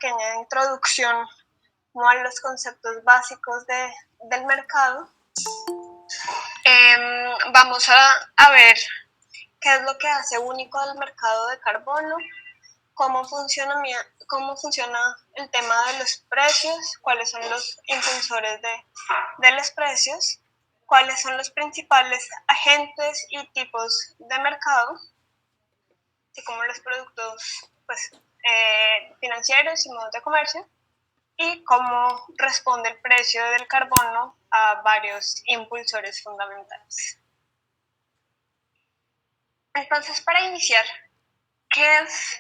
pequeña introducción como a los conceptos básicos del mercado. Vamos a ver qué es lo que hace único al mercado de carbono, cómo funciona el tema de los precios, cuáles son los impulsores de los precios, cuáles son los principales agentes y tipos de mercado, así como los productos financieros y modos de comercio, y cómo responde el precio del carbono a varios impulsores fundamentales. Entonces, para iniciar, ¿qué es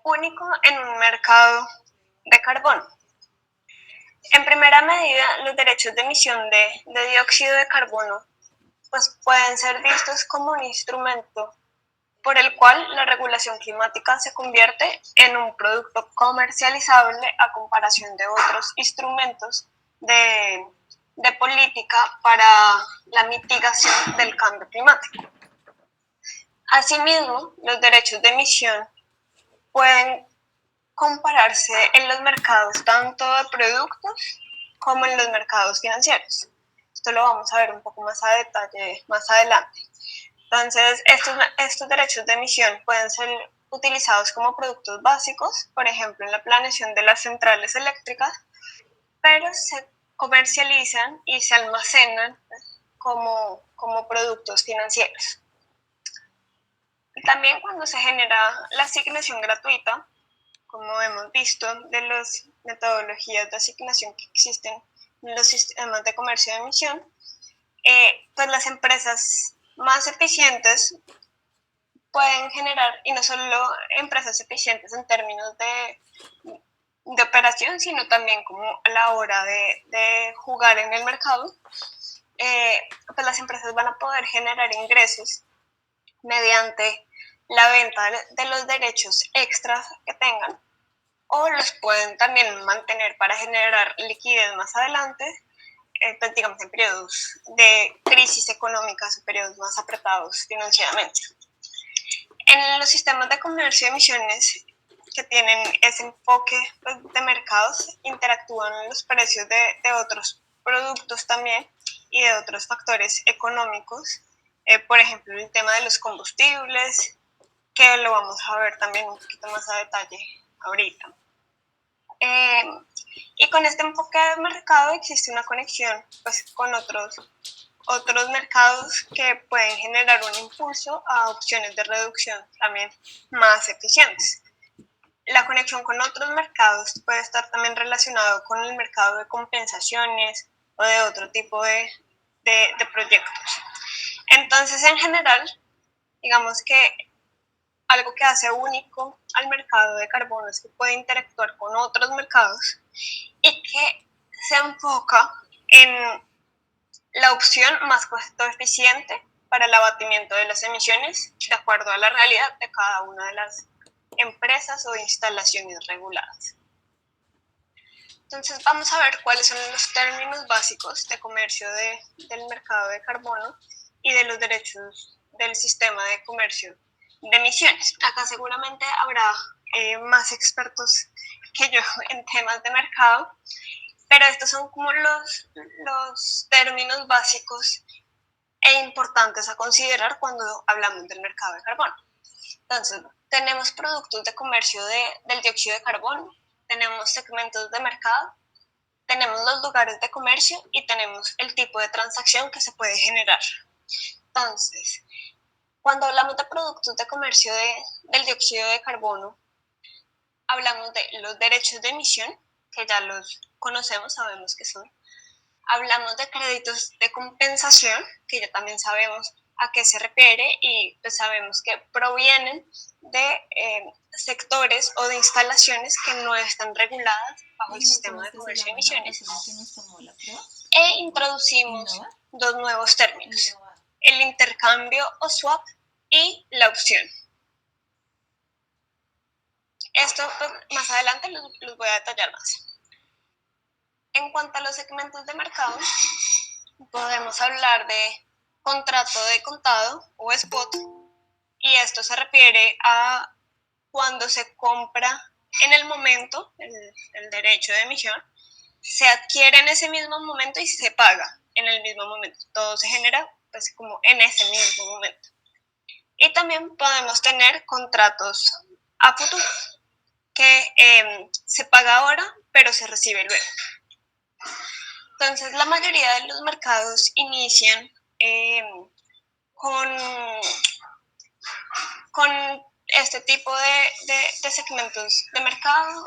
único en un mercado de carbono? En primera medida, los derechos de emisión de dióxido de carbono pues, pueden ser vistos como un instrumento por el cual la regulación climática se convierte en un producto comercializable a comparación de otros instrumentos de política para la mitigación del cambio climático. Asimismo, los derechos de emisión pueden compararse en los mercados tanto de productos como en los mercados financieros. Esto lo vamos a ver un poco más a detalle más adelante. Entonces, estos derechos de emisión pueden ser utilizados como productos básicos, por ejemplo, en la planeación de las centrales eléctricas, pero se comercializan y se almacenan como productos financieros. También cuando se genera la asignación gratuita, como hemos visto de las metodologías de asignación que existen en los sistemas de comercio de emisión, pues las empresas más eficientes pueden generar, y no solo empresas eficientes en términos de operación, sino también como a la hora de jugar en el mercado, pues las empresas van a poder generar ingresos mediante la venta de los derechos extras que tengan, o los pueden también mantener para generar liquidez más adelante, pues digamos en periodos de crisis económicas o periodos más apretados financieramente. En los sistemas de comercio de emisiones que tienen ese enfoque pues, de mercados, interactúan los precios de otros productos también y de otros factores económicos, por ejemplo el tema de los combustibles, que lo vamos a ver también un poquito más a detalle ahorita. Y con este enfoque de mercado existe una conexión pues, con otros mercados que pueden generar un impulso a opciones de reducción también más eficientes. La conexión con otros mercados puede estar también relacionado con el mercado de compensaciones o de otro tipo de proyectos. Entonces, en general, digamos que algo que hace único al mercado de carbono es que puede interactuar con otros mercados y que se enfoca en la opción más costo eficiente para el abatimiento de las emisiones de acuerdo a la realidad de cada una de las empresas o instalaciones reguladas. Entonces vamos a ver cuáles son los términos básicos de comercio del mercado de carbono y de los derechos del sistema de comercio de emisiones. Acá seguramente habrá más expertos que yo en temas de mercado, pero estos son como los términos básicos e importantes a considerar cuando hablamos del mercado de carbono. Entonces, tenemos productos de comercio del dióxido de carbono, tenemos segmentos de mercado, tenemos los lugares de comercio y tenemos el tipo de transacción que se puede generar. Entonces, cuando hablamos de productos de comercio del dióxido de carbono, hablamos de los derechos de emisión, que ya los conocemos, sabemos qué son. Hablamos de créditos de compensación, que ya también sabemos a qué se refiere y pues sabemos que provienen de sectores o de instalaciones que no están reguladas bajo el sistema de comercio de emisiones. E introducimos dos nuevos términos, el intercambio o swap y la opción. Esto pues, más adelante los voy a detallar más. En cuanto a los segmentos de mercado, podemos hablar de contrato de contado o spot, y esto se refiere a cuando se compra en el momento, el derecho de emisión, se adquiere en ese mismo momento y se paga en el mismo momento. Todo se genera pues como en ese mismo momento. Y también podemos tener contratos a futuro, que se paga ahora, pero se recibe luego. Entonces, la mayoría de los mercados inician con, con este tipo de segmentos de mercado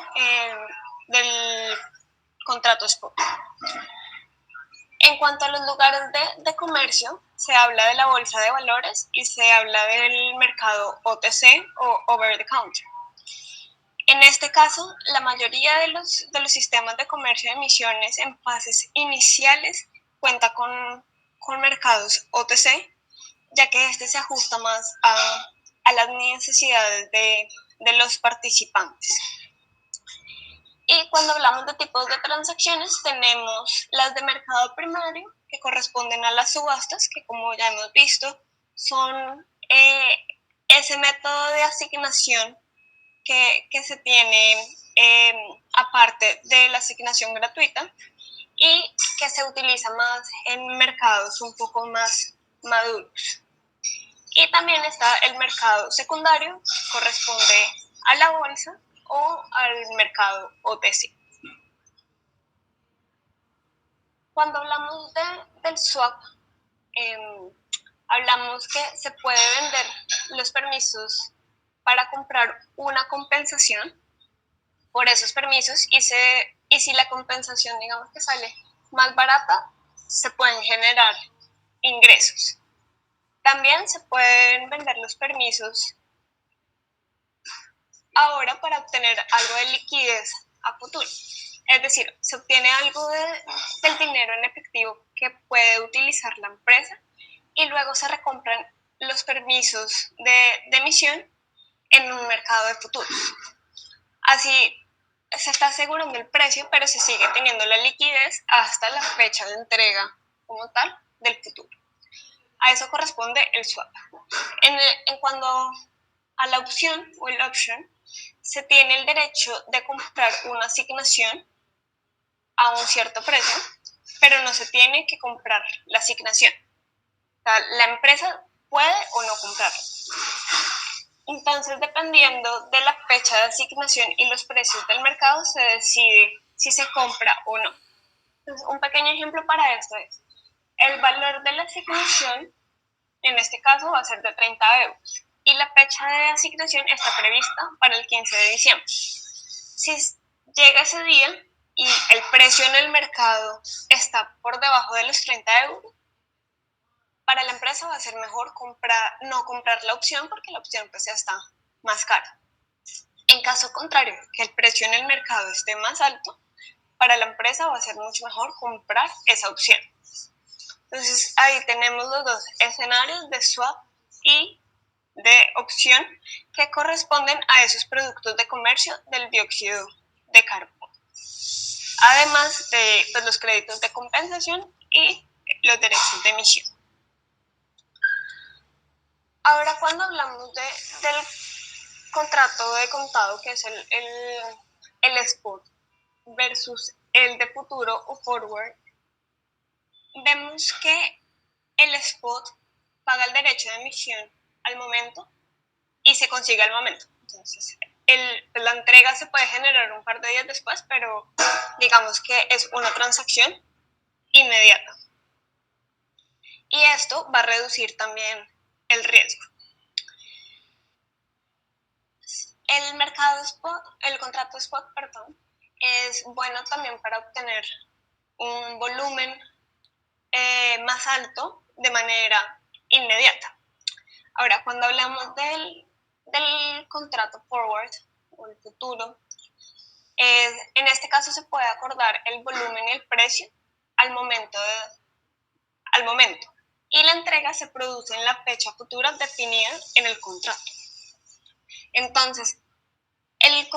del contrato spot. En cuanto a los lugares de comercio, se habla de la bolsa de valores y se habla del mercado OTC o Over the Counter. En este caso, la mayoría de los sistemas de comercio de emisiones en fases iniciales cuenta con mercados OTC, ya que este se ajusta más a las necesidades de los participantes. Y cuando hablamos de tipos de transacciones, tenemos las de mercado primario, que corresponden a las subastas, que como ya hemos visto, son ese método de asignación que se tiene aparte de la asignación gratuita y que se utiliza más en mercados un poco más maduros. Y también está el mercado secundario, corresponde a la bolsa o al mercado OTC. Cuando hablamos del swap, hablamos que se puede vender los permisos para comprar una compensación por esos permisos y si la compensación digamos que sale más barata, se pueden generar ingresos. También se pueden vender los permisos ahora para obtener algo de liquidez a futuro. Es decir, se obtiene algo del dinero en efectivo que puede utilizar la empresa y luego se recompran los permisos de emisión en un mercado de futuros. Así se está asegurando el precio, pero se sigue teniendo la liquidez hasta la fecha de entrega como tal del futuro. A eso corresponde el swap. En cuanto a la opción o el option, se tiene el derecho de comprar una asignación a un cierto precio, pero no se tiene que comprar la asignación. O sea, la empresa puede o no comprarla. Entonces, dependiendo de la fecha de asignación y los precios del mercado, se decide si se compra o no. Entonces, un pequeño ejemplo para esto es, el valor de la asignación, en este caso, va a ser de 30 euros y la fecha de asignación está prevista para el 15 de diciembre. Si llega ese día y el precio en el mercado está por debajo de los 30 euros, para la empresa va a ser mejor no comprar la opción porque la opción pues ya está más cara. En caso contrario, que el precio en el mercado esté más alto, para la empresa va a ser mucho mejor comprar esa opción. Entonces ahí tenemos los dos escenarios de swap y de opción que corresponden a esos productos de comercio del dióxido de carbono. Además de pues, los créditos de compensación y los derechos de emisión. Ahora, cuando hablamos del contrato de contado, que es el spot versus el de futuro o forward, vemos que el spot paga el derecho de emisión al momento y se consigue al momento. Entonces, la entrega se puede generar un par de días después, pero digamos que es una transacción inmediata. Y esto va a reducir también el riesgo. El contrato spot, perdón, es bueno también para obtener un volumen más alto de manera inmediata. Ahora, cuando hablamos del contrato forward o el futuro, en este caso se puede acordar el volumen y el precio al momento y la entrega se produce en la fecha futura definida en el contrato. Entonces, el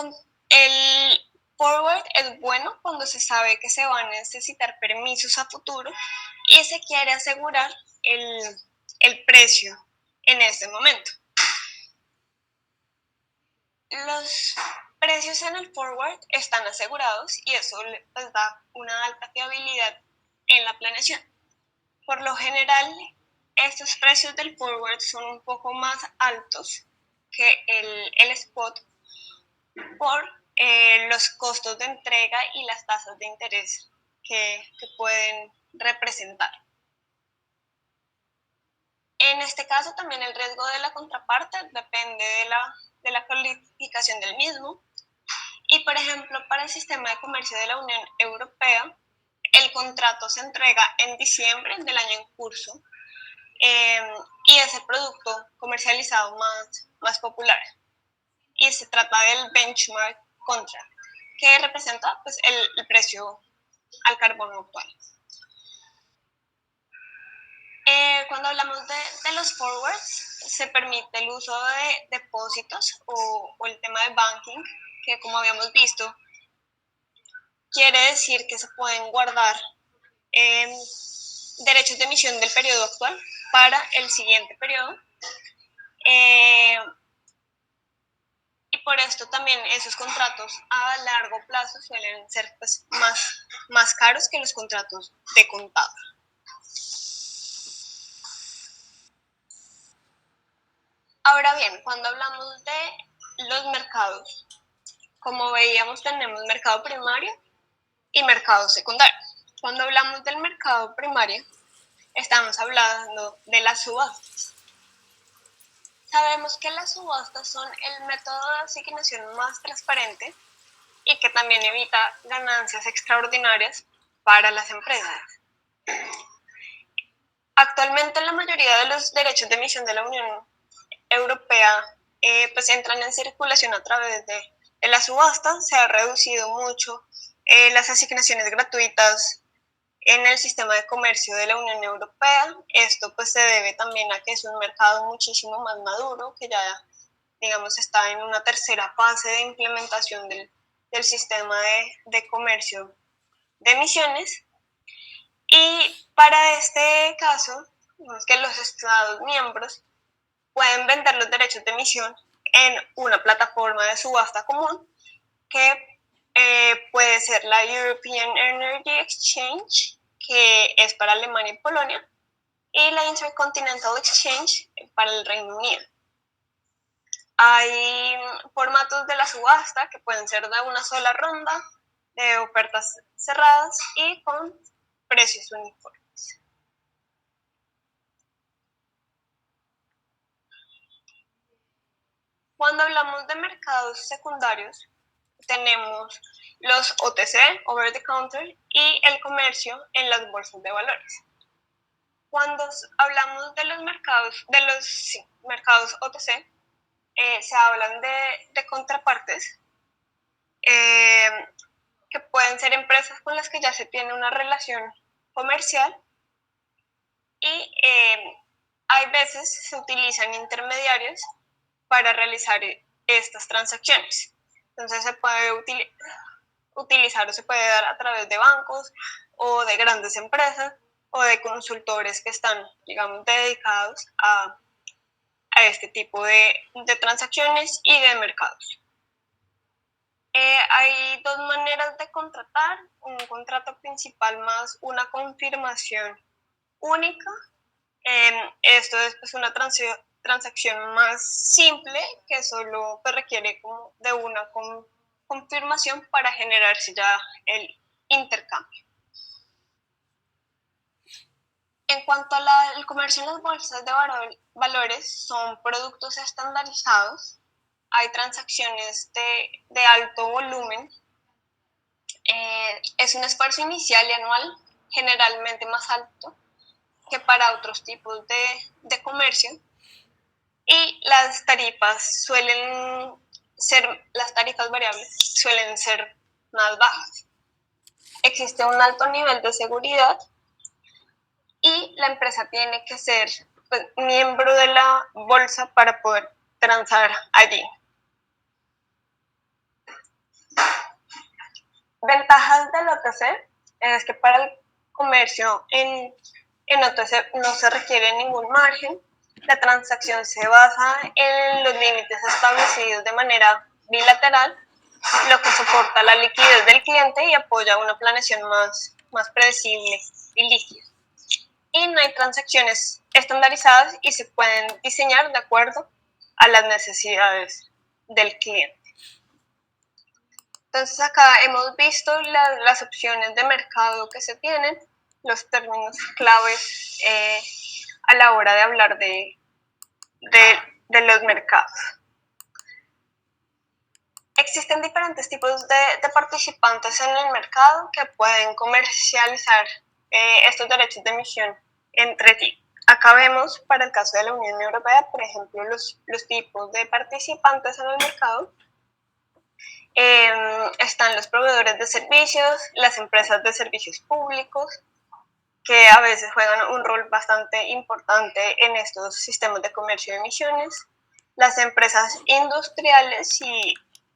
forward es bueno cuando se sabe que se van a necesitar permisos a futuro y se quiere asegurar el precio en este momento. precios en el forward están asegurados y eso les da una alta fiabilidad en la planeación. Por lo general, estos precios del forward son un poco más altos que el spot por los costos de entrega y las tasas de interés que pueden representar. En este caso también el riesgo de la contraparte depende de la calificación del mismo. Y por ejemplo, para el sistema de comercio de la Unión Europea, el contrato se entrega en diciembre del año en curso y es el producto comercializado más popular. Y se trata del benchmark contract, que representa pues, el precio al carbono actual. Cuando hablamos de los forwards, se permite el uso de depósitos o el tema de banking, que como habíamos visto, quiere decir que se pueden guardar derechos de emisión del periodo actual para el siguiente periodo. Y por esto también esos contratos a largo plazo suelen ser pues, más caros que los contratos de contado. Ahora bien, cuando hablamos de los mercados, como veíamos, tenemos mercado primario y mercado secundario. Cuando hablamos del mercado primario, estamos hablando de las subastas. Sabemos que las subastas son el método de asignación más transparente y que también evita ganancias extraordinarias para las empresas. Actualmente la mayoría de los derechos de emisión de la Unión Europea pues entran en circulación a través de la subasta. Se ha reducido mucho las asignaciones gratuitas en el sistema de comercio de la Unión Europea. Esto pues se debe también a que es un mercado muchísimo más maduro, que ya digamos está en una tercera fase de implementación del sistema de comercio de emisiones. Y para este caso, es que los Estados miembros pueden vender los derechos de emisión en una plataforma de subasta común que puede ser la European Energy Exchange, que es para Alemania y Polonia, y la Intercontinental Exchange para el Reino Unido. Hay formatos de la subasta que pueden ser de una sola ronda, de ofertas cerradas y con precios uniformes. Cuando hablamos de mercados secundarios, tenemos los OTC, over the counter, y el comercio en las bolsas de valores. Cuando hablamos de los mercados OTC, se hablan de contrapartes que pueden ser empresas con las que ya se tiene una relación comercial y hay veces se utilizan intermediarios para realizar estas transacciones. Entonces se puede utilizar o se puede dar a través de bancos o de grandes empresas o de consultores que están, digamos, dedicados a este tipo de transacciones y de mercados. Hay dos maneras de contratar, un contrato principal más una confirmación única. Esto es pues, una transacción más simple que solo pues, requiere como de una confirmación para generarse ya el intercambio. En cuanto al comercio en las bolsas de valores, son productos estandarizados. Hay transacciones de alto volumen. Es un esfuerzo inicial y anual, generalmente más alto que para otros tipos de comercio. Y las tarifas las tarifas variables suelen ser más bajas. Existe un alto nivel de seguridad y la empresa tiene que ser pues, miembro de la bolsa para poder transar allí. Ventajas del OTC es que para el comercio en OTC no se requiere ningún margen. La transacción se basa en los límites establecidos de manera bilateral lo que soporta la liquidez del cliente y apoya una planeación más predecible y líquida. Y no hay transacciones estandarizadas y se pueden diseñar de acuerdo a las necesidades del cliente. Entonces acá hemos visto las opciones de mercado que se tienen, los términos claves a la hora de hablar de los mercados. Existen diferentes tipos de participantes en el mercado que pueden comercializar estos derechos de emisión entre sí. Acá vemos, para el caso de la Unión Europea, por ejemplo, los tipos de participantes en el mercado. Están los proveedores de servicios, las empresas de servicios públicos, que a veces juegan un rol bastante importante en estos sistemas de comercio de emisiones, las empresas industriales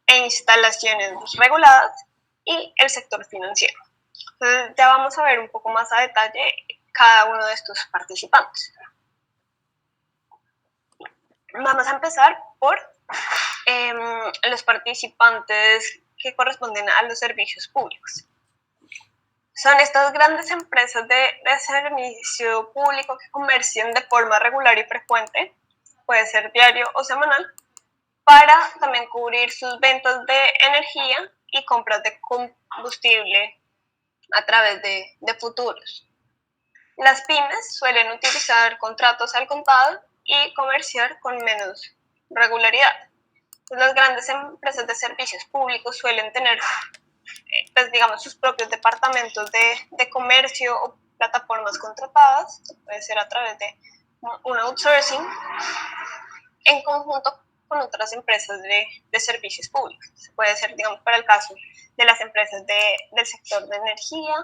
e instalaciones reguladas y el sector financiero. Entonces ya vamos a ver un poco más a detalle cada uno de estos participantes. Vamos a empezar por los participantes que corresponden a los servicios públicos. Son estas grandes empresas de servicio público que comercian de forma regular y frecuente, puede ser diario o semanal, para también cubrir sus ventas de energía y compras de combustible a través de futuros. Las pymes suelen utilizar contratos al contado y comerciar con menos regularidad. Las grandes empresas de servicios públicos suelen tener pues, digamos, sus propios departamentos de comercio o plataformas contratadas, puede ser a través de un outsourcing, en conjunto con otras empresas de servicios públicos. Puede ser, digamos, para el caso de las empresas del sector de energía,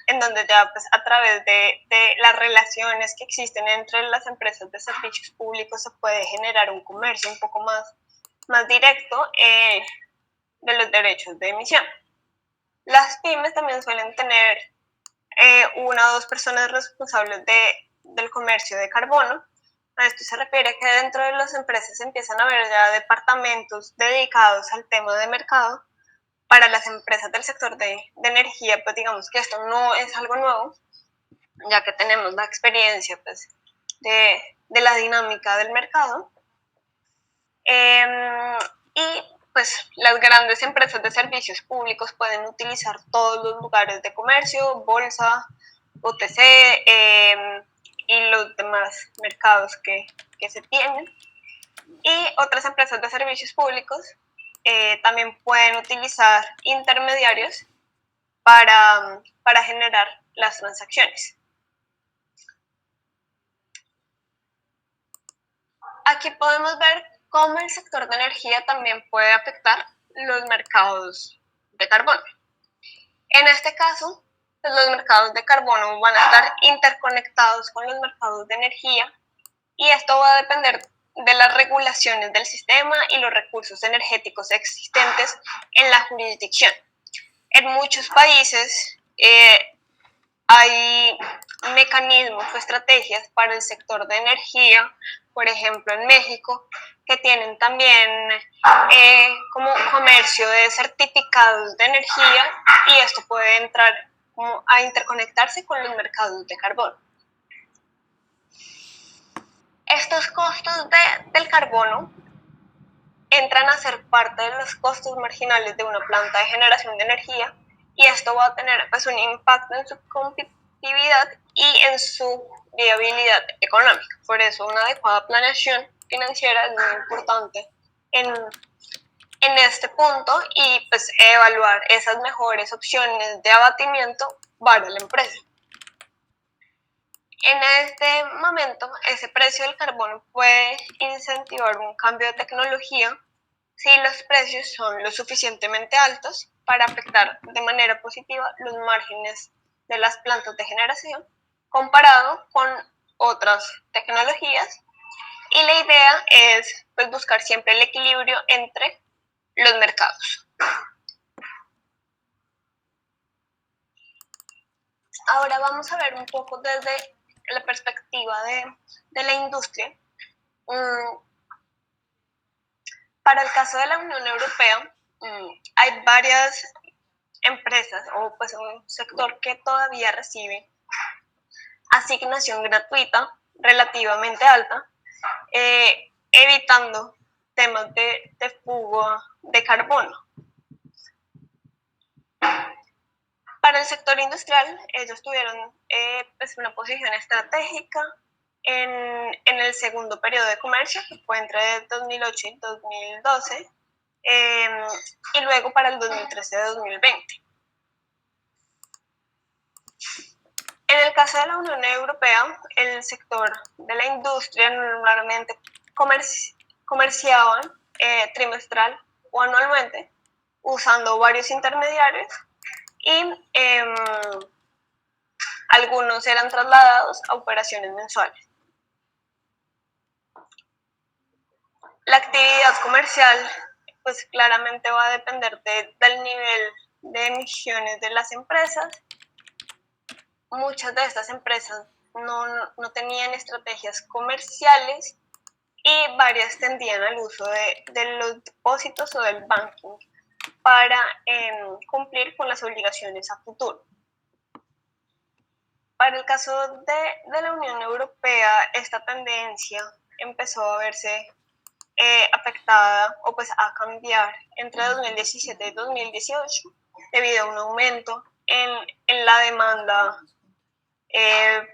en donde ya pues, a través de las relaciones que existen entre las empresas de servicios públicos se puede generar un comercio un poco más directo de los derechos de emisión. Las pymes también suelen tener una o dos personas responsables del comercio de carbono. A esto se refiere que dentro de las empresas empiezan a haber ya departamentos dedicados al tema de mercado. Para las empresas del sector de energía, pues digamos que esto no es algo nuevo, ya que tenemos la experiencia pues, de la dinámica del mercado. Y pues las grandes empresas de servicios públicos pueden utilizar todos los lugares de comercio, bolsa, OTC y los demás mercados que se tienen. Y otras empresas de servicios públicos también pueden utilizar intermediarios para generar las transacciones. Aquí podemos ver cómo el sector de energía también puede afectar los mercados de carbono. En este caso, pues los mercados de carbono van a estar interconectados con los mercados de energía y esto va a depender de las regulaciones del sistema y los recursos energéticos existentes en la jurisdicción. En muchos países hay mecanismos o estrategias para el sector de energía, por ejemplo en México, que tienen también como comercio de certificados de energía y esto puede entrar como a interconectarse con los mercados de carbono. Estos costos del carbono entran a ser parte de los costos marginales de una planta de generación de energía y esto va a tener pues, un impacto en su competitividad y en su viabilidad económica. Por eso una adecuada planeación financiera es muy importante en este punto y pues evaluar esas mejores opciones de abatimiento para la empresa. En este momento, ese precio del carbono puede incentivar un cambio de tecnología si los precios son lo suficientemente altos para afectar de manera positiva los márgenes de las plantas de generación comparado con otras tecnologías. Y la idea es pues, buscar siempre el equilibrio entre los mercados. Ahora vamos a ver un poco desde la perspectiva de la industria. Para el caso de la Unión Europea, Hay varias empresas o pues un sector que todavía recibe asignación gratuita relativamente alta, evitando temas de fuga de carbono. Para el sector industrial, ellos tuvieron pues una posición estratégica en el segundo periodo de comercio, que fue entre 2008 y 2012, y luego para el 2013-2020. En el caso de la Unión Europea, el sector de la industria normalmente comerciaban trimestral o anualmente, usando varios intermediarios, y algunos eran trasladados a operaciones mensuales. La actividad comercial pues claramente va a depender del nivel de emisiones de las empresas. Muchas de estas empresas no tenían estrategias comerciales y varias tendían al uso de los depósitos o del banking para cumplir con las obligaciones a futuro. Para el caso de la Unión Europea, esta tendencia empezó a verse afectada o pues a cambiar entre 2017 y 2018 debido a un aumento en la demanda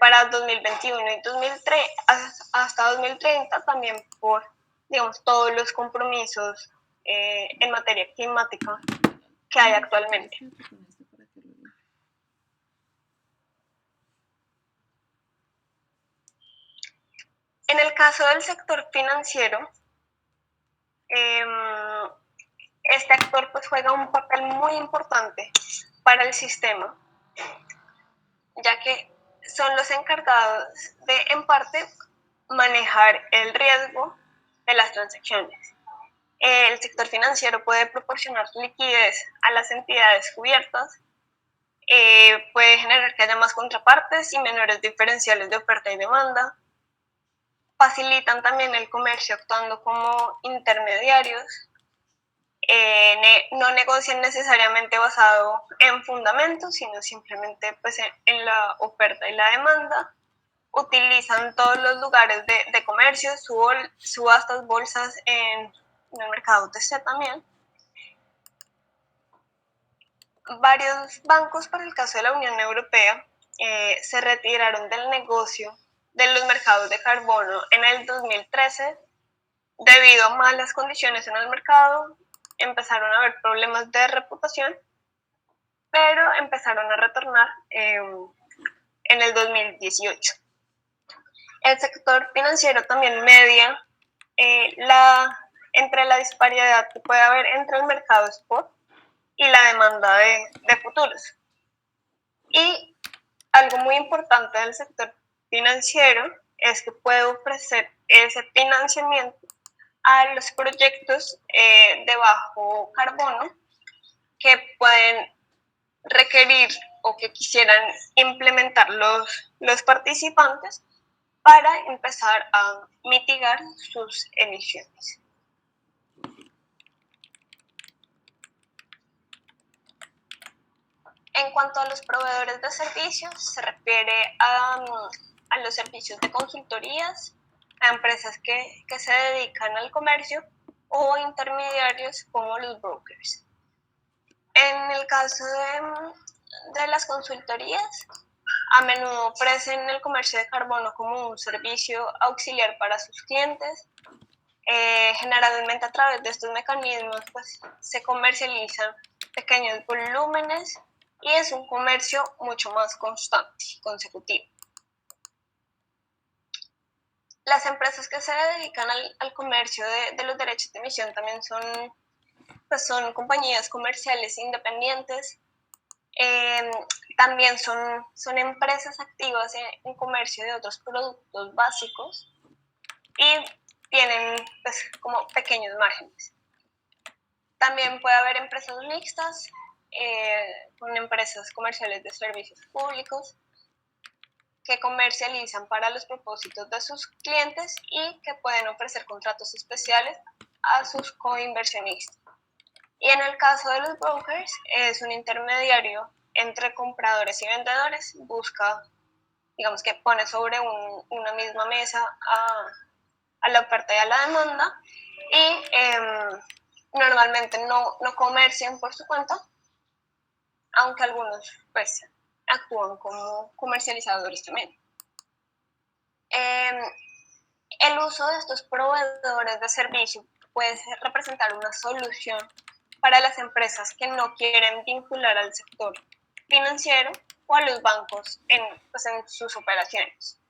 para 2021 y 2003, hasta 2030, también por, digamos, todos los compromisos en materia climática que hay actualmente. En el caso del sector financiero, este actor pues juega un papel muy importante para el sistema, ya que son los encargados de, en parte, manejar el riesgo de las transacciones. El sector financiero puede proporcionar liquidez a las entidades cubiertas, puede generar que haya más contrapartes y menores diferenciales de oferta y demanda, facilitan también el comercio actuando como intermediarios, no negocian necesariamente basado en fundamentos, sino simplemente pues, en la oferta y la demanda, utilizan todos los lugares de comercio, subastas, bolsas en el mercado TC también. Varios bancos, para el caso de la Unión Europea, se retiraron del negocio de los mercados de carbono en el 2013 debido a malas condiciones en el mercado. Empezaron a haber problemas de reputación, pero empezaron a retornar en el 2018. El sector financiero también media entre la disparidad que puede haber entre el mercado spot y la demanda de futuros. Y algo muy importante del sector financiero es que puede ofrecer ese financiamiento a los proyectos de bajo carbono que pueden requerir o que quisieran implementar los participantes para empezar a mitigar sus emisiones. En cuanto a los proveedores de servicios, se refiere a los servicios de consultorías, a empresas que se dedican al comercio o intermediarios como los brokers. En el caso de las consultorías, a menudo ofrecen el comercio de carbono como un servicio auxiliar para sus clientes. Generalmente a través de estos mecanismos pues, se comercializan pequeños volúmenes y es un comercio mucho más constante y consecutivo. Las empresas que se dedican al comercio de los derechos de emisión también son compañías comerciales independientes. También son empresas activas en comercio de otros productos básicos y tienen pues, como pequeños márgenes. También puede haber empresas mixtas con empresas comerciales de servicios públicos que comercializan para los propósitos de sus clientes y que pueden ofrecer contratos especiales a sus coinversionistas. Y en el caso de los brokers, es un intermediario entre compradores y vendedores, busca, digamos que pone sobre una misma mesa a la oferta y a la demanda, y normalmente no comercian por su cuenta, aunque algunos pues actúan como comercializadores también. El uso de estos proveedores de servicio puede representar una solución para las empresas que no quieren vincular al sector financiero o a los bancos en sus operaciones.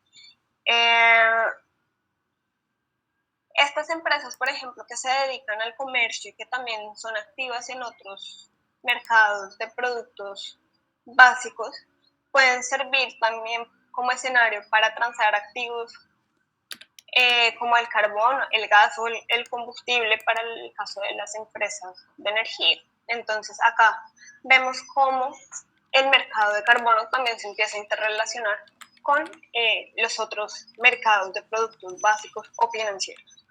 Estas empresas, por ejemplo, que se dedican al comercio y que también son activas en otros mercados de productos básicos, pueden servir también como escenario para transar activos como el carbón, el gas o el combustible para el caso de las empresas de energía. Entonces acá vemos cómo el mercado de carbono también se empieza a interrelacionar con los otros mercados de productos básicos o financieros.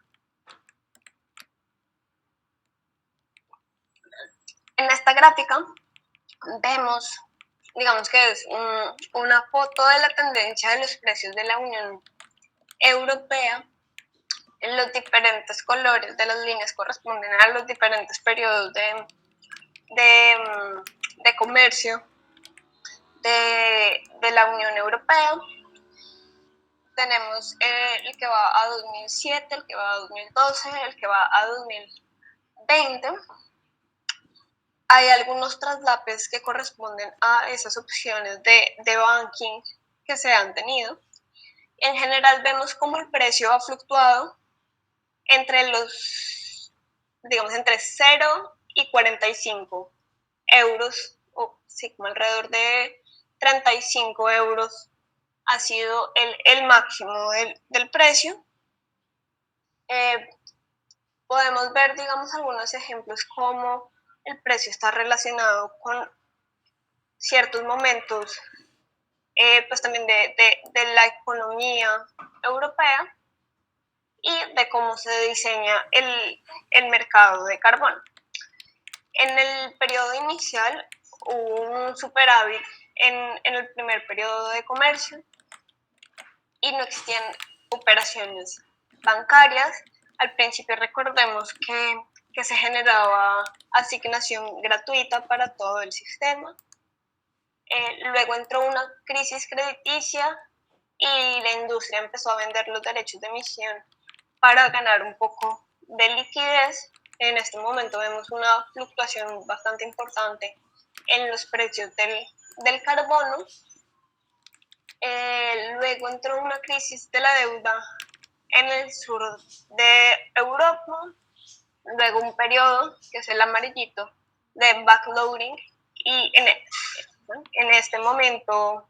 En esta gráfica vemos, digamos que es una foto de la tendencia de los precios de la Unión Europea. Los diferentes colores de las líneas corresponden a los diferentes periodos de comercio de la Unión Europea. Tenemos el que va a 2007, el que va a 2012, el que va a 2020. Hay algunos traslapes que corresponden a esas opciones de banking que se han tenido. En general vemos cómo el precio ha fluctuado entre entre 0 y 45 euros, o sí, como alrededor de 35 euros ha sido el máximo del precio. Podemos ver, digamos, algunos ejemplos como el precio está relacionado con ciertos momentos pues también de la economía europea y de cómo se diseña el mercado de carbón. En el periodo inicial hubo un superávit en el primer periodo de comercio y no existían operaciones bancarias. Al principio recordemos que se generaba asignación gratuita para todo el sistema. Luego entró una crisis crediticia y la industria empezó a vender los derechos de emisión para ganar un poco de liquidez. En este momento vemos una fluctuación bastante importante en los precios del carbono. Luego entró una crisis de la deuda en el sur de Europa, luego un periodo, que es el amarillito, de backloading, y en este momento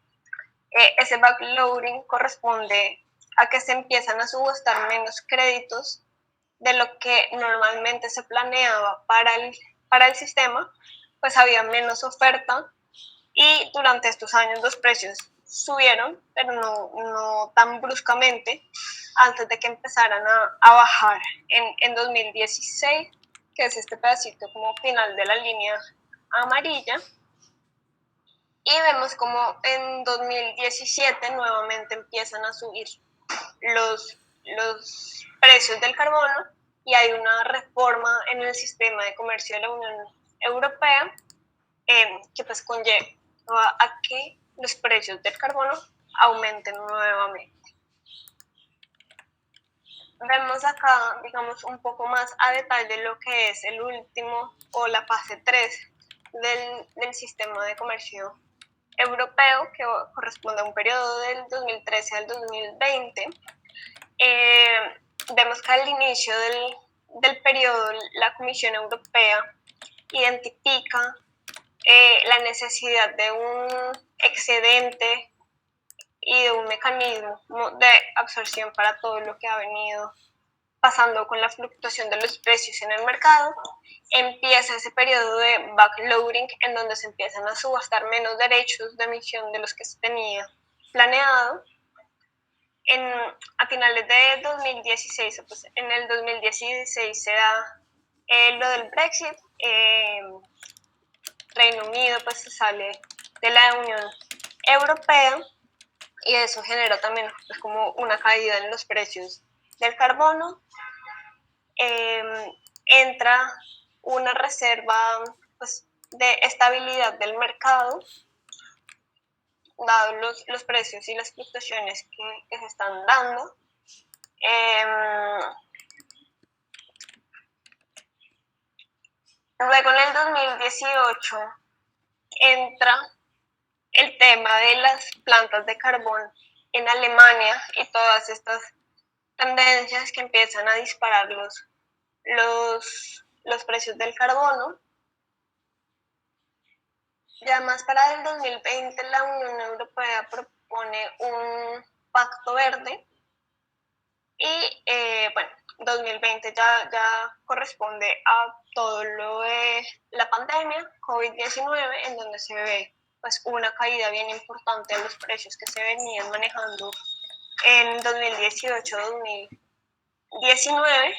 ese backloading corresponde a que se empiezan a subastar menos créditos de lo que normalmente se planeaba para el sistema, pues había menos oferta y durante estos años los precios subieron, pero no tan bruscamente, antes de que empezaran a bajar en 2016, que es este pedacito como final de la línea amarilla. Y vemos como en 2017 nuevamente empiezan a subir los precios del carbono y hay una reforma en el sistema de comercio de la Unión Europea que pues conlleva a que los precios del carbono aumenten nuevamente. Vemos acá, digamos, un poco más a detalle lo que es el último o la fase 3 del sistema de comercio europeo, que corresponde a un periodo del 2013 al 2020. Vemos que al inicio del periodo la Comisión Europea identifica la necesidad de un excedente y de un mecanismo de absorción para todo lo que ha venido pasando con la fluctuación de los precios en el mercado. Empieza ese periodo de backloading en donde se empiezan a subastar menos derechos de emisión de los que se tenía planeado. A finales de 2016, pues en el 2016 se da lo del Brexit, eh, Reino Unido pues se sale de la Unión Europea y eso genera también pues, como una caída en los precios del carbono. Entra una reserva pues, de estabilidad del mercado, dados los precios y las fluctuaciones que se están dando. Luego en el 2018 entra el tema de las plantas de carbón en Alemania y todas estas tendencias que empiezan a disparar los precios del carbono. Ya más para el 2020 la Unión Europea propone un pacto verde y bueno, 2020 ya corresponde a todo lo de la pandemia COVID-19, en donde se ve pues una caída bien importante a los precios que se venían manejando en 2018-2019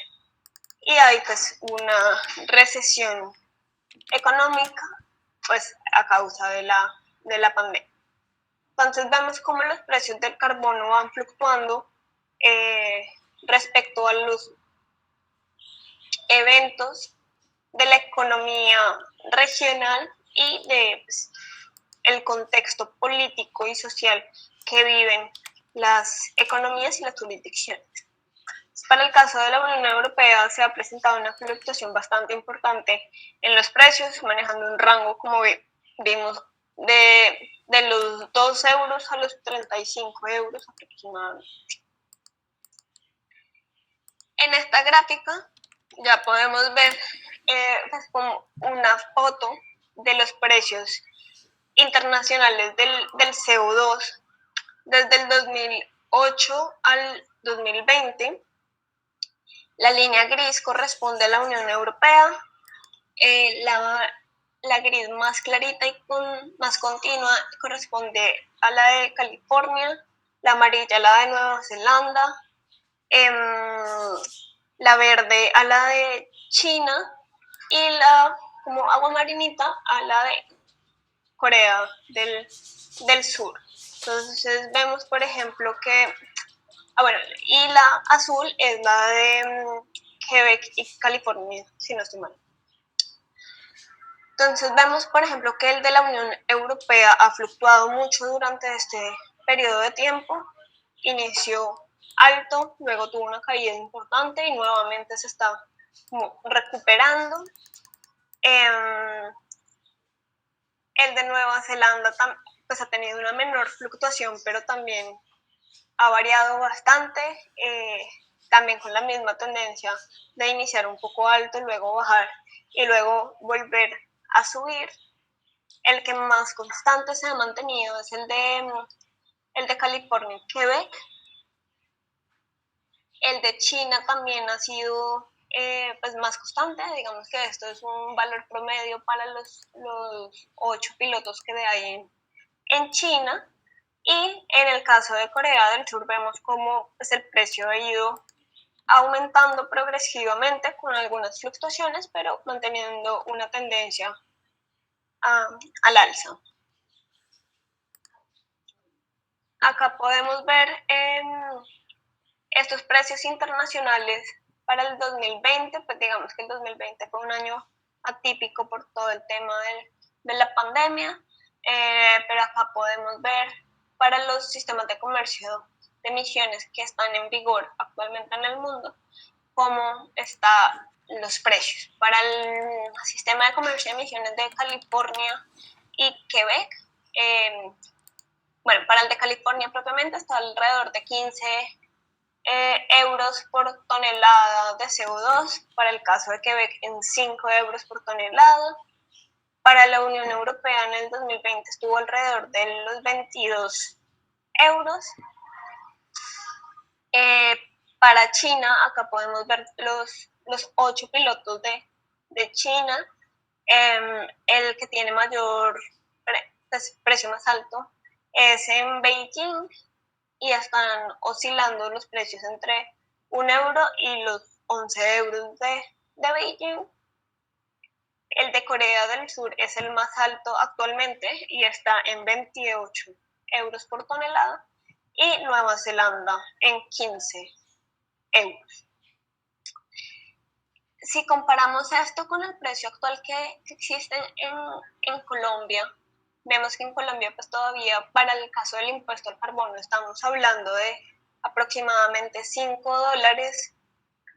y hay pues una recesión económica pues a causa de la pandemia. Entonces vemos cómo los precios del carbono van fluctuando respecto a los eventos de la economía regional y de pues, el contexto político y social que viven las economías y las jurisdicciones. Para el caso de la Unión Europea se ha presentado una fluctuación bastante importante en los precios, manejando un rango, como vimos, de los 2 euros a los 35 euros aproximadamente. En esta gráfica ya podemos ver pues como una foto de los precios internacionales del CO2 desde el 2008 al 2020. La línea gris corresponde a la Unión Europea, la gris más clarita y más continua corresponde a la de California, la amarilla a la de Nueva Zelanda, la verde a la de China y la como agua marinita a la de Corea del Sur. Entonces vemos, por ejemplo, que y la azul es la de Quebec y California, si no estoy mal. Entonces vemos, por ejemplo, que el de la Unión Europea ha fluctuado mucho durante este periodo de tiempo. Inició alto, luego tuvo una caída importante y nuevamente se está como recuperando. El de Nueva Zelanda pues, ha tenido una menor fluctuación, pero también ha variado bastante, también con la misma tendencia de iniciar un poco alto, luego bajar y luego volver a subir. El que más constante se ha mantenido es el de California y Quebec. El de China también ha sido pues más constante, digamos que esto es un valor promedio para los 8 pilotos que hay en China. Y en el caso de Corea del Sur vemos cómo pues, el precio ha ido aumentando progresivamente con algunas fluctuaciones, pero manteniendo una tendencia al alza. Acá podemos ver estos precios internacionales para el 2020, pues digamos que el 2020 fue un año atípico por todo el tema de la pandemia, pero acá podemos ver para los sistemas de comercio de emisiones que están en vigor actualmente en el mundo, cómo están los precios. Para el sistema de comercio de emisiones de California y Quebec, para el de California propiamente está alrededor de 15 euros por tonelada de CO2, para el caso de Quebec en 5 euros por tonelada. Para la Unión Europea en el 2020 estuvo alrededor de los 22 euros. Para China, acá podemos ver los 8 pilotos de China. El que tiene mayor precio más alto es en Beijing y están oscilando los precios entre 1 euro y los 11 euros de Beijing. El de Corea del Sur es el más alto actualmente y está en 28 euros por tonelada y Nueva Zelanda en 15 euros. Si comparamos esto con el precio actual que existe en Colombia, vemos que en Colombia pues todavía para el caso del impuesto al carbono estamos hablando de aproximadamente $5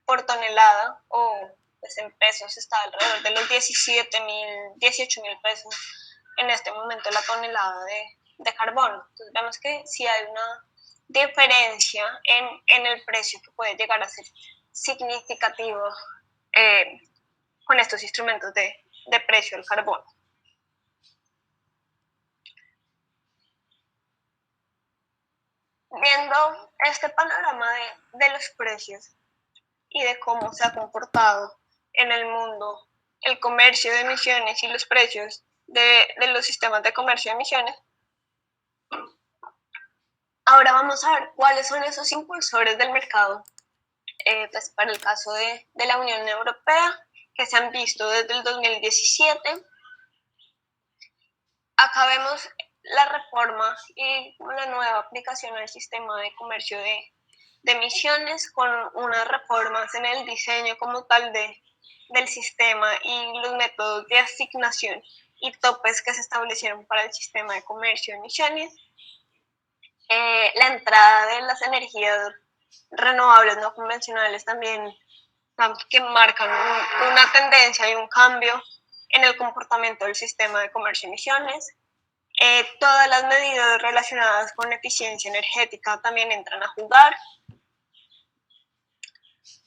por tonelada, o pues en pesos está alrededor de los 18.000 pesos en este momento la tonelada de carbono. Entonces vemos que sí hay una diferencia en el precio que puede llegar a ser significativo con estos instrumentos de precio del carbono. Viendo este panorama de los precios y de cómo se ha comportado en el mundo el comercio de emisiones y los precios de los sistemas de comercio de emisiones, ahora vamos a ver cuáles son esos impulsores del mercado pues para el caso de la Unión Europea, que se han visto desde el 2017. Acá vemos la reforma y la nueva aplicación al sistema de comercio de emisiones, con unas reformas en el diseño como tal del sistema y los métodos de asignación y topes que se establecieron para el sistema de comercio de emisiones. La entrada de las energías renovables no convencionales también, que marcan una tendencia y un cambio en el comportamiento del sistema de comercio de emisiones. Todas las medidas relacionadas con eficiencia energética también entran a jugar.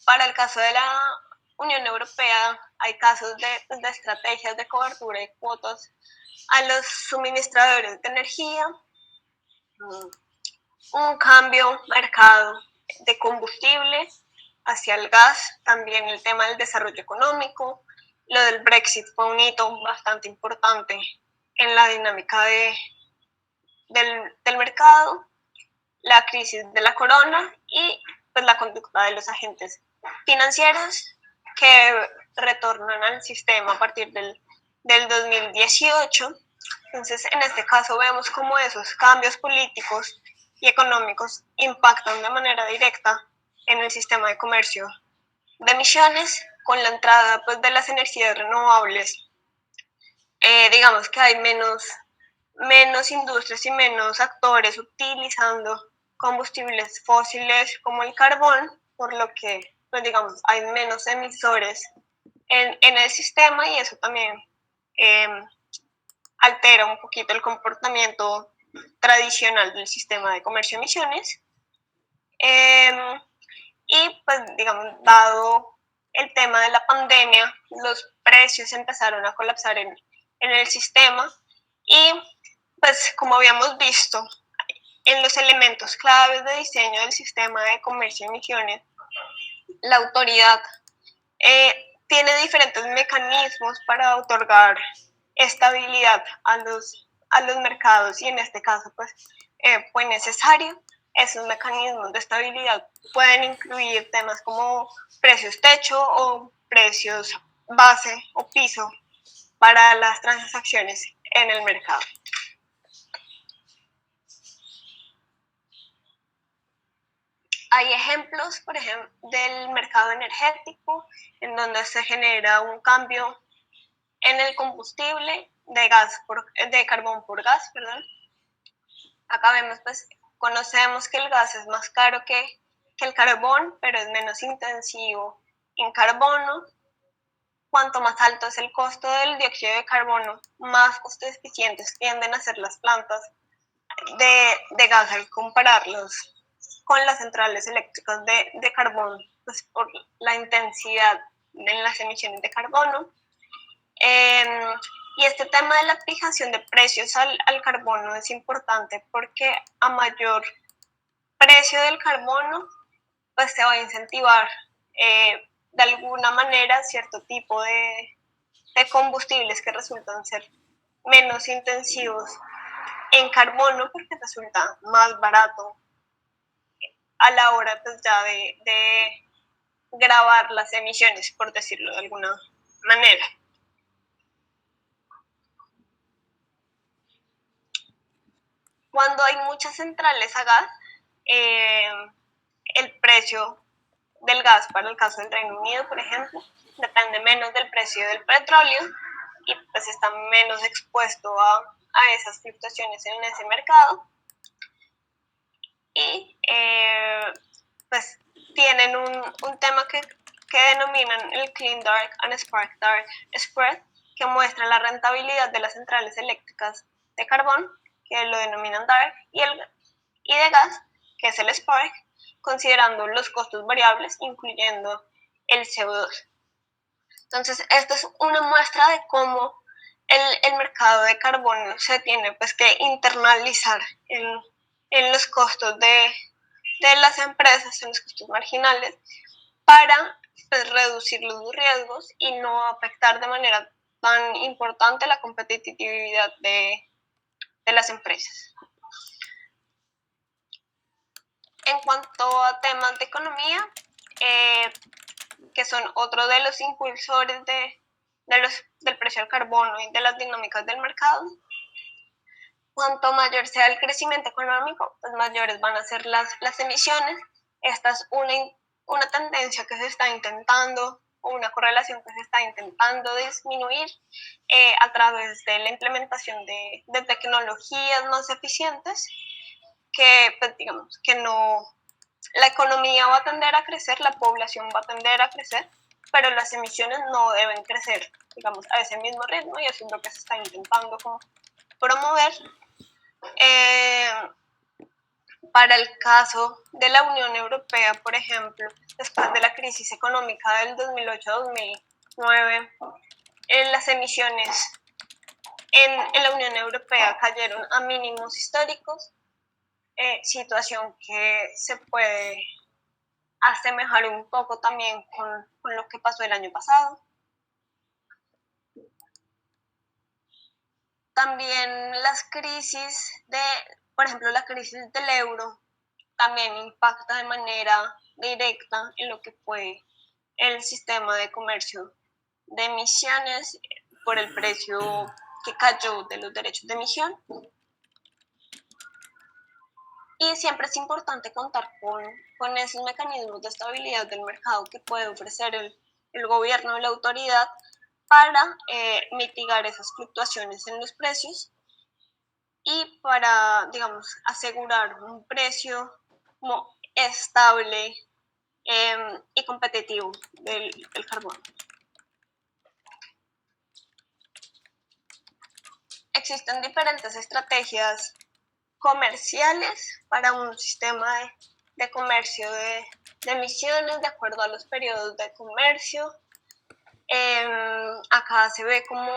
Para el caso de la Unión Europea, hay casos de estrategias de cobertura de cuotas a los suministradores de energía, un cambio marcado de combustible hacia el gas, también el tema del desarrollo económico. Lo del Brexit fue un hito bastante importante en la dinámica del mercado, la crisis de la corona y pues la conducta de los agentes financieros que retornan al sistema a partir del 2018. Entonces, en este caso vemos cómo esos cambios políticos y económicos impactan de manera directa en el sistema de comercio de emisiones, con la entrada pues, de las energías renovables. Digamos que hay menos industrias y menos actores utilizando combustibles fósiles como el carbón, por lo que, pues digamos, hay menos emisores en el sistema, y eso también altera un poquito el comportamiento tradicional del sistema de comercio de emisiones. Y pues digamos, dado el tema de la pandemia, los precios empezaron a colapsar en el sistema, y pues como habíamos visto en los elementos claves de diseño del sistema de comercio de emisiones, la autoridad tiene diferentes mecanismos para otorgar estabilidad a los mercados, y en este caso pues fue necesario. Esos mecanismos de estabilidad pueden incluir temas como precios techo o precios base o piso para las transacciones en el mercado. Hay ejemplos, por ejemplo, del mercado energético, en donde se genera un cambio en el combustible de carbón por gas, perdón. Acá vemos, pues, conocemos que el gas es más caro que el carbón, pero es menos intensivo en carbono. Cuanto más alto es el costo del dióxido de carbono, más costo eficientes tienden a ser las plantas de gas al compararlos con las centrales eléctricas de carbón, pues por la intensidad en las emisiones de carbono. Y este tema de la fijación de precios al carbono es importante, porque a mayor precio del carbono, pues se va a incentivar de alguna manera cierto tipo de combustibles que resultan ser menos intensivos en carbono, porque resulta más barato a la hora pues ya de grabar las emisiones, por decirlo de alguna manera. Cuando hay muchas centrales a gas, el precio del gas, para el caso del Reino Unido, por ejemplo, depende menos del precio del petróleo y pues está menos expuesto a esas fluctuaciones en ese mercado. Y pues tienen un tema que denominan el Clean Dark and Spark Dark Spread, que muestra la rentabilidad de las centrales eléctricas de carbón, que lo denominan Dark, y de gas, que es el Spark, considerando los costos variables, incluyendo el CO2. Entonces, esto es una muestra de cómo el mercado de carbono se tiene pues, que internalizar en los costos de las empresas, en los costos marginales, para pues, reducir los riesgos y no afectar de manera tan importante la competitividad de las empresas. En cuanto a temas de economía, que son otro de los impulsores del precio del carbono y de las dinámicas del mercado, cuanto mayor sea el crecimiento económico, pues mayores van a ser las emisiones. Esta es una tendencia que se está intentando, o una correlación que se está intentando disminuir a través de la implementación de tecnologías más eficientes, que pues, digamos que no, la economía va a tender a crecer, la población va a tender a crecer, pero las emisiones no deben crecer, digamos, a ese mismo ritmo, y eso es lo que se está intentando como promover. Para el caso de la Unión Europea, por ejemplo, después de la crisis económica del 2008-2009, las emisiones en la Unión Europea cayeron a mínimos históricos, situación que se puede asemejar un poco también con lo que pasó el año pasado. También las crisis por ejemplo, la crisis del euro también impacta de manera directa en lo que fue el sistema de comercio de emisiones por el precio que cayó de los derechos de emisión. Y siempre es importante contar con esos mecanismos de estabilidad del mercado que puede ofrecer el gobierno o la autoridad para mitigar esas fluctuaciones en los precios y para, digamos, asegurar un precio como estable y competitivo del carbón. Existen diferentes estrategias comerciales para un sistema de comercio de emisiones de acuerdo a los periodos de comercio. Acá se ve como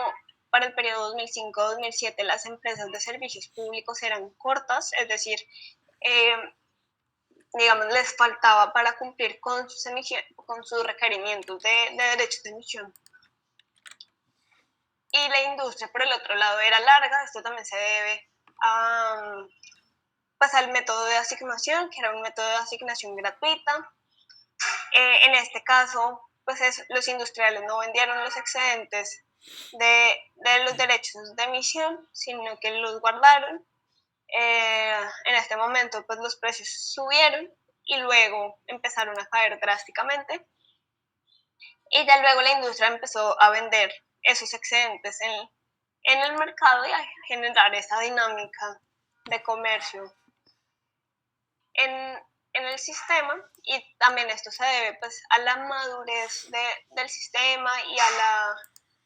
para el periodo 2005-2007 las empresas de servicios públicos eran cortas, es decir, digamos, les faltaba para cumplir con sus requerimientos de derechos de emisión. Y la industria, por el otro lado, era larga. Esto también se debe pues, al método de asignación, que era un método de asignación gratuita. En este caso, pues los industriales no vendieron los excedentes de los derechos de emisión, sino que los guardaron. En este momento, pues los precios subieron y luego empezaron a caer drásticamente. Y ya luego la industria empezó a vender esos excedentes en el mercado y a generar esa dinámica de comercio en el sistema. Y también esto se debe pues, a la madurez del sistema y a la,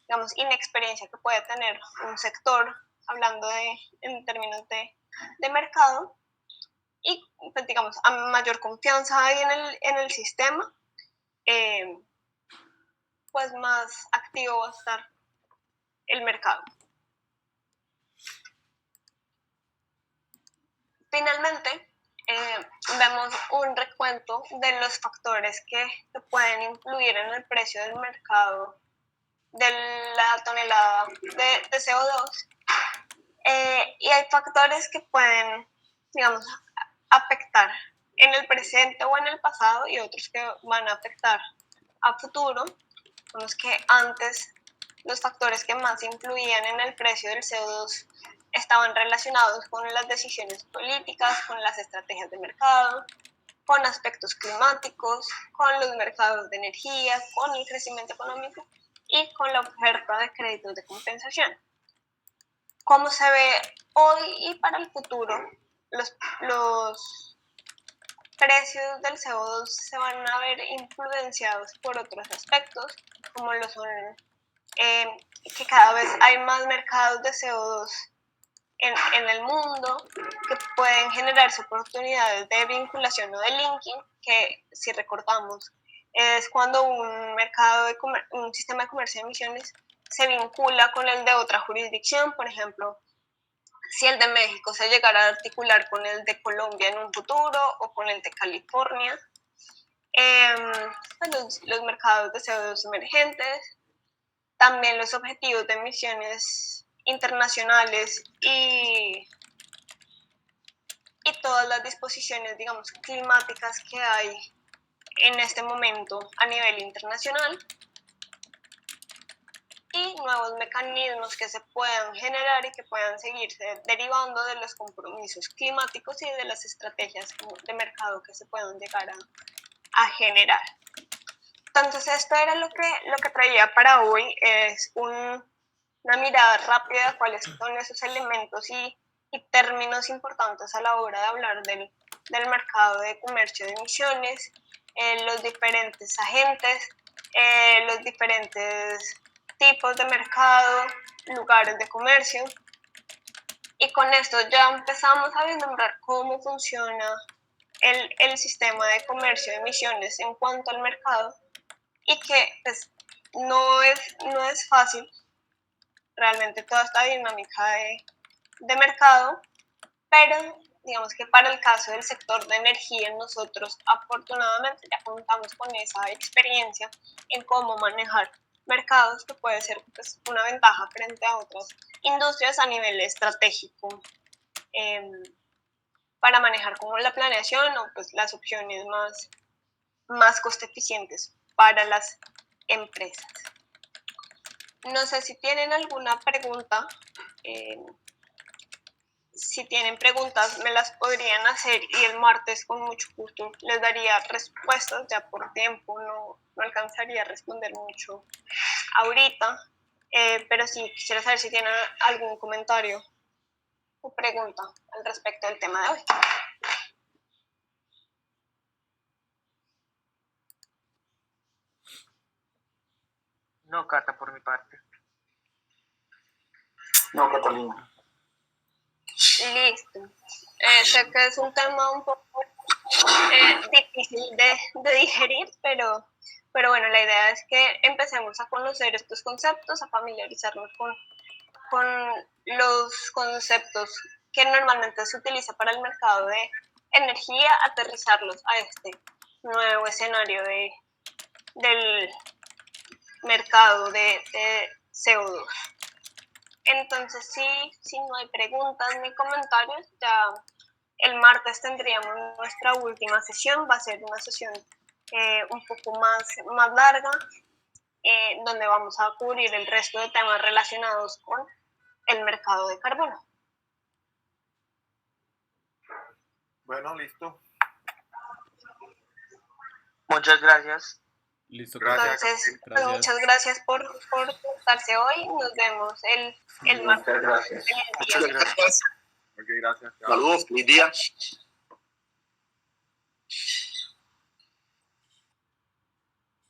digamos, inexperiencia que puede tener un sector, hablando en términos de mercado, y pues, digamos, a mayor confianza hay en el sistema, pues más activo va a estar el mercado. Finalmente, vemos un recuento de los factores que pueden influir en el precio del mercado de la tonelada de CO2. Y hay factores que pueden, digamos, afectar en el presente o en el pasado y otros que van a afectar a futuro. Vemos que antes los factores que más influían en el precio del CO2 estaban relacionados con las decisiones políticas, con las estrategias de mercado, con aspectos climáticos, con los mercados de energía, con el crecimiento económico y con la oferta de créditos de compensación. Como se ve hoy y para el futuro, los precios del CO2 se van a ver influenciados por otros aspectos, como lo son que cada vez hay más mercados de CO2 en el mundo, que pueden generarse oportunidades de vinculación o de linking, que si recordamos, es cuando un sistema de comercio de emisiones se vincula con el de otra jurisdicción. Por ejemplo, si el de México se llegara a articular con el de Colombia en un futuro o con el de California. Los mercados de CO2 emergentes, también los objetivos de emisiones internacionales y todas las disposiciones, digamos, climáticas que hay en este momento a nivel internacional, y nuevos mecanismos que se puedan generar y que puedan seguirse derivando de los compromisos climáticos y de las estrategias de mercado que se puedan llegar a generar. Entonces esto era lo que traía para hoy, es una mirada rápida de cuáles son esos elementos y términos importantes a la hora de hablar del mercado de comercio de emisiones, los diferentes agentes, los diferentes tipos de mercado, lugares de comercio. Y con esto ya empezamos a vislumbrar cómo funciona el sistema de comercio de emisiones en cuanto al mercado, y que pues, no es fácil realmente toda esta dinámica de mercado, pero digamos que para el caso del sector de energía, nosotros afortunadamente ya contamos con esa experiencia en cómo manejar mercados, que puede ser pues, una ventaja frente a otras industrias a nivel estratégico, para manejar como la planeación o pues, las opciones más coste eficientes para las empresas. No sé si tienen alguna pregunta. Si tienen preguntas me las podrían hacer y el martes con mucho gusto les daría respuestas. Ya por tiempo no alcanzaría a responder mucho ahorita, pero sí quisiera saber si tienen algún comentario o pregunta al respecto del tema de hoy. No, Cata, por mi parte. No, Catalina. Listo. Sé que es un tema un poco difícil de digerir, pero bueno, la idea es que empecemos a conocer estos conceptos, a familiarizarnos con los conceptos que normalmente se utiliza para el mercado de energía, aterrizarlos a este nuevo escenario del mercado de CO2. Entonces, si no hay preguntas ni comentarios, ya el martes tendríamos nuestra última sesión. Va a ser una sesión un poco más larga, donde vamos a cubrir el resto de temas relacionados con el mercado de carbono. Bueno, listo. Muchas gracias. Listo, Entonces, gracias. Muchas gracias por conectarse hoy. Nos vemos el martes. Muchas gracias. Muchas gracias. Okay, gracias. Saludos, feliz día.